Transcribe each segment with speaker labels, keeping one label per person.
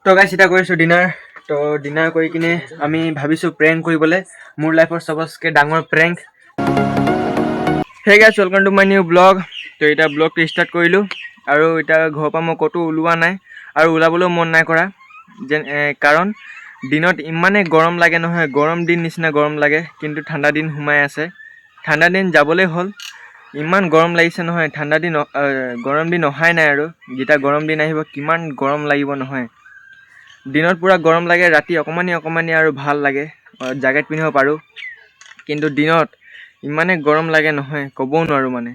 Speaker 1: তো গাইছ এটা কৰিছোঁ ডিনাৰ। তো ডিনাৰ কৰি কিনে আমি ভাবিছোঁ প্ৰেংক কৰিবলৈ, মোৰ লাইফৰ চবতকৈ ডাঙৰ প্ৰেংক। হে গাইছ, welcome to my new blog. তো এতিয়া ব্লগটো ষ্টাৰ্ট কৰিলোঁ আৰু এতিয়া ঘৰৰ পৰা মই ক'তো ওলোৱা নাই আৰু ওলাবলৈও মন নাই কৰা কাৰণ দিনত ইমানেই গৰম লাগে নহয়, গৰম দিন নিচিনা গৰম লাগে, কিন্তু ঠাণ্ডা দিন সোমাই আছে। ঠাণ্ডা দিন যাবলৈ হ'ল, ইমান গৰম লাগিছে নহয়। ঠাণ্ডা দিন গৰম দিন অহাই নাই আৰু যেতিয়া গৰম দিন আহিব কিমান গৰম লাগিব নহয়। দিনত পূৰা গৰম লাগে, ৰাতি অকণমানি আৰু ভাল লাগে, জেকেট পিন্ধিব পাৰোঁ, কিন্তু দিনত ইমানেই গৰম লাগে নহয় ক'বও নোৱাৰোঁ মানে।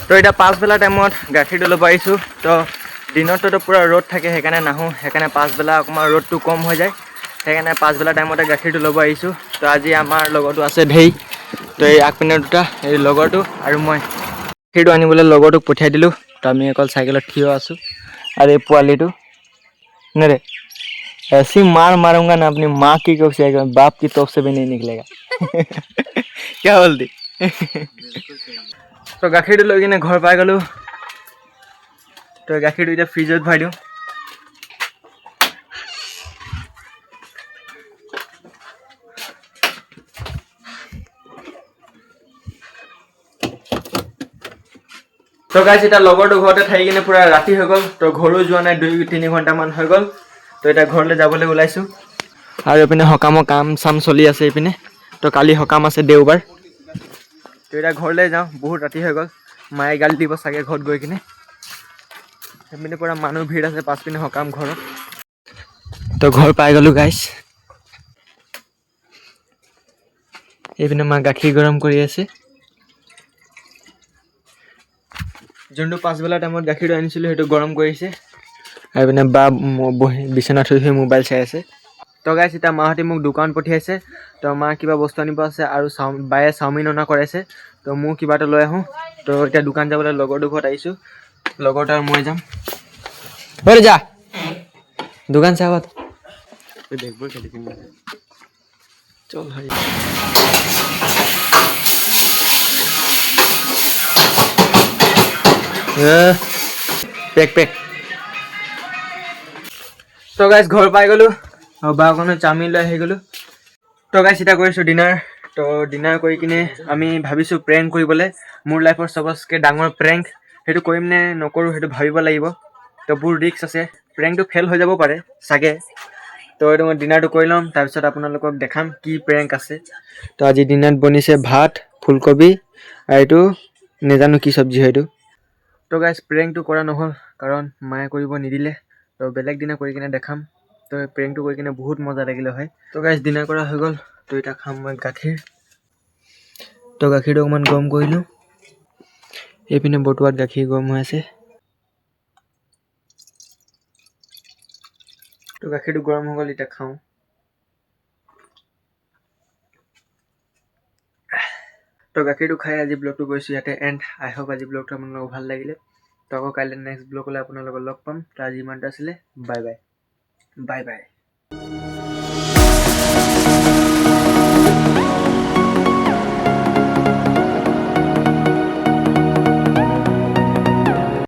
Speaker 1: তো এতিয়া পাছবেলা টাইমত গাখীৰটো ল'ব আহিছোঁ। তো দিনততো পূৰা ৰ'দ থাকে, সেইকাৰণে নাহোঁ, সেইকাৰণে পাছবেলা অকণমান ৰ'দটো কম হৈ যায়, সেইকাৰণে পাছবেলা টাইমতে গাখীৰটো ল'ব আহিছোঁ। তো আজি আমাৰ লগৰটো আছে ঢেই, তো এই আগপিনে দুটা, এই লগৰটো আৰু মই গাখীৰটো আনিবলৈ লগৰটোক পঠিয়াই দিলোঁ। তো আমি অকল চাইকেলত থিয় আছোঁ আৰু এই পোৱালিটো নেৰে ऐसी मार मारूंगा ना अपनी माँ की कोख से, बाप की तोख से भी नहीं निकलेगा। क्या बोलती? তো গাখীৰটো লৈ কিনে ঘৰ পাই গ'লোঁ। তো গাখীৰটো এতিয়া ফ্ৰিজত ভৰাই দিওঁ। তো গাইছ এতিয়া লগৰটো ঘৰতে থাকি কিনে পূৰা ৰাতি হৈ গ'ল। তো ঘৰো যোৱা নাই, 2-3 ঘণ্টামান হৈ গ'ল। তো এতিয়া ঘৰলৈ যাবলৈ ওলাইছোঁ আৰু এইপিনে সকামৰ কাম চাম চলি আছে এইপিনে। তো কালি সকাম আছে, দেওবাৰ। তো এতিয়া ঘৰলৈ যাওঁ, বহুত ৰাতি হৈ গ'ল, মায়ে গালি দিব চাগে ঘৰত গৈ কিনে। সেইপিনে পূৰা মানুহ ভিৰ আছে, পাছপিনে সকাম ঘৰত। তো ঘৰ পাই গ'লোঁ গাইছ। এইপিনে মা গাখীৰ গৰম কৰি আছে। যোনটো পাছবেলা টাইমত গাখীৰটো আনিছিলোঁ সেইটো গৰম কৰিছে। আৰু এইপিনে বা বহি বিচনাত শুই মোবাইল চাই আছে। তো গাইছ এতিয়া মাহঁতে মোক দোকান পঠিয়াইছে। তো মা কিবা বস্তু আনিব আছে আৰু বায়ে চাওমিন অনা কৰাইছে। তো মোৰ কিবা এটা লৈ আহোঁ। তো এতিয়া দোকান যাবলৈ লগৰটো ঘৰত আহিছোঁ, লগৰটো আৰু মই যাম। হৈ যা দোকান চাবত চল ভাই। পেক তো গাইছ ঘৰ পাই গ'লোঁ আৰু বা অকণমান চাওমিন লৈ আহি গ'লোঁ। তো গাইছ এতিয়া কৰিছোঁ ডিনাৰ। তো ডিনাৰ কৰি কিনে আমি ভাবিছোঁ প্ৰেংক কৰিবলৈ, মোৰ লাইফৰ চবতকৈ ডাঙৰ প্ৰেংক। সেইটো কৰিম নে নকৰোঁ সেইটো ভাবিব লাগিব। তো বহুত ৰিস্ক আছে, প্ৰেংকটো ফেইল হৈ যাব পাৰে চাগে। তো এইটো মই ডিনাৰটো কৰি ল'ম, তাৰপিছত আপোনালোকক দেখাম কি প্ৰেংক আছে। তো আজি ডিনাৰত বনিছে ভাত, ফুলকবি আৰু এইটো নেজানো কি চব্জি হয় এইটো। তো গাইছ প্ৰেংকটো কৰা নহ'ল কাৰণ মায়ে কৰিব নিদিলে। তো বেলেগ দিনা কৰি কিনে দেখাম। তো প্ৰেংকটো কৰি কিনে বহুত মজা লাগিলে হয়। তো গাইছ ডিনাৰ কৰা হৈ গ'ল। তো এতিয়া খাম মই গাখীৰ। তো গাখীৰটো অকণমান গৰম কৰিলোঁ। এইপিনে বটুৱাত গাখীৰ গৰম হৈ আছে। তো গাখীৰটো গৰম হৈ গ'ল, এতিয়া খাওঁ। তো গাখীৰটো খাই আজি ব্লগটো কৰিছোঁ ইয়াতে এণ্ড। আই হোপ আজি ব্লগটো আপোনালোকক ভাল লাগিলে। তো আকৌ কাইলৈ নেক্সট ব্লগলৈ আপোনালোকক লগ পাম। তো আজি ইমানটো আছিলে, বাই বাই।